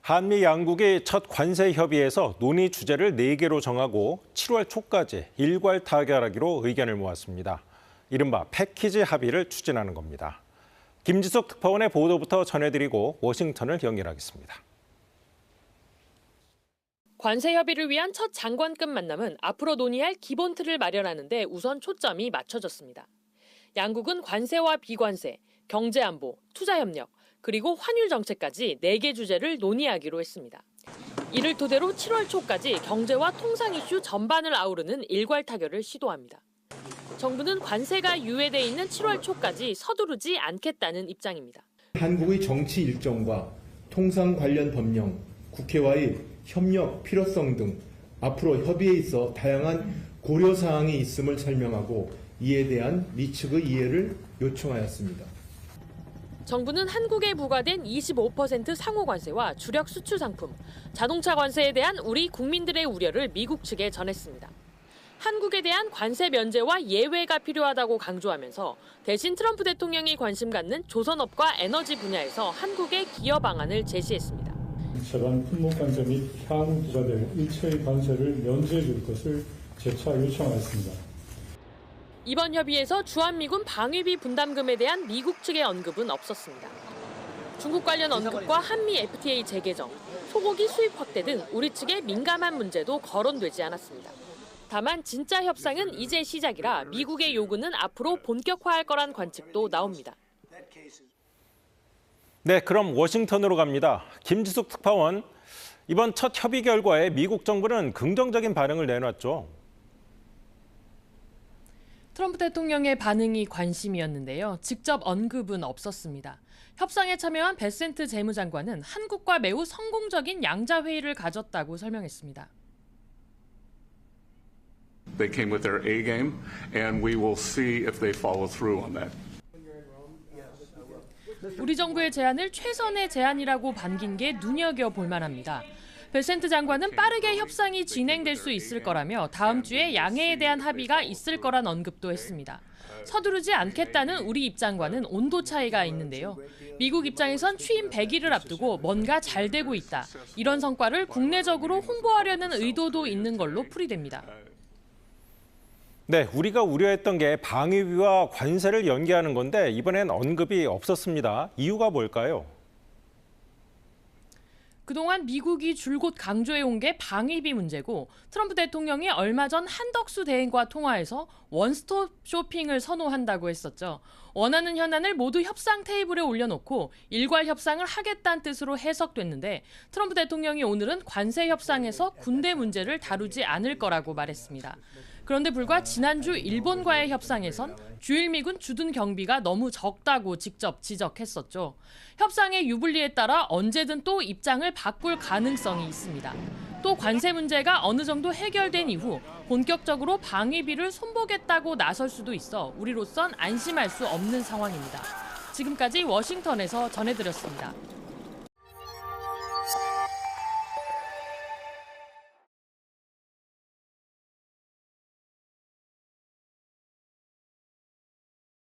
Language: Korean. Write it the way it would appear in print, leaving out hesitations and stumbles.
한미 양국이 첫 관세 협의에서 논의 주제를 4개로 정하고 7월 초까지 일괄 타결하기로 의견을 모았습니다. 이른바 패키지 합의를 추진하는 겁니다. 김지숙 특파원의 보도부터 전해드리고 워싱턴을 연결하겠습니다. 관세 협의를 위한 첫 장관급 만남은 앞으로 논의할 기본 틀을 마련하는 데 우선 초점이 맞춰졌습니다. 양국은 관세와 비관세, 경제안보, 투자협력, 그리고 환율 정책까지 4개 주제를 논의하기로 했습니다. 이를 토대로 7월 초까지 경제와 통상 이슈 전반을 아우르는 일괄 타결을 시도합니다. 정부는 관세가 유예돼 있는 7월 초까지 서두르지 않겠다는 입장입니다. 한국의 정치 일정과 통상 관련 법령, 국회와의 협력 필요성 등 앞으로 협의에 있어 다양한 고려 사항이 있음을 설명하고 이에 대한 미측의 이해를 요청하였습니다. 정부는 한국에 부과된 25% 상호 관세와 주력 수출 상품, 자동차 관세에 대한 우리 국민들의 우려를 미국 측에 전했습니다. 한국에 대한 관세 면제와 예외가 필요하다고 강조하면서 대신 트럼프 대통령이 관심 갖는 조선업과 에너지 분야에서 한국의 기여 방안을 제시했습니다. 세관 품목 관세 및 향후 부과될 일체의 관세를 면제해 줄 것을 재차 요청하였습니다. 이번 협의에서 주한미군 방위비 분담금에 대한 미국 측의 언급은 없었습니다. 중국 관련 언급과 한미 FTA 재개정, 소고기 수입 확대 등 우리 측의 민감한 문제도 거론되지 않았습니다. 다만 진짜 협상은 이제 시작이라 미국의 요구는 앞으로 본격화할 거란 관측도 나옵니다. 네, 그럼 워싱턴으로 갑니다. 김지숙 특파원, 이번 첫 협의 결과에 미국 정부는 긍정적인 반응을 내놨죠. 트럼프 대통령의 반응이 관심이었는데요. 직접 언급은 없었습니다. 협상에 참여한 베센트 재무장관은 한국과 매우 성공적인 양자 회의를 가졌다고 설명했습니다. They came with their A game, and we will see if they follow through on that. 우리 정부의 제안을 최선의 제안이라고 반긴 게 눈여겨볼 만합니다. 베센트 장관은 빠르게 협상이 진행될 수 있을 거라며 다음 주에 양해에 대한 합의가 있을 거란 언급도 했습니다. 서두르지 않겠다는 우리 입장과는 온도 차이가 있는데요. 미국 입장에선 취임 100일을 앞두고 뭔가 잘 되고 있다. 이런 성과를 국내적으로 홍보하려는 의도도 있는 걸로 풀이됩니다. 네, 우리가 우려했던 게 방위비와 관세를 연계하는 건데 이번엔 언급이 없었습니다. 이유가 뭘까요? 그동안 미국이 줄곧 강조해온 게 방위비 문제고 트럼프 대통령이 얼마 전 한덕수 대행과 통화에서 원스톱 쇼핑을 선호한다고 했었죠. 원하는 현안을 모두 협상 테이블에 올려놓고 일괄 협상을 하겠다는 뜻으로 해석됐는데 트럼프 대통령이 오늘은 관세 협상에서 군대 문제를 다루지 않을 거라고 말했습니다. 그런데 불과 지난주 일본과의 협상에선 주일미군 주둔 경비가 너무 적다고 직접 지적했었죠. 협상의 유불리에 따라 언제든 또 입장을 바꿀 가능성이 있습니다. 또 관세 문제가 어느 정도 해결된 이후 본격적으로 방위비를 손보겠다고 나설 수도 있어 우리로선 안심할 수 없는 상황입니다. 지금까지 워싱턴에서 전해드렸습니다.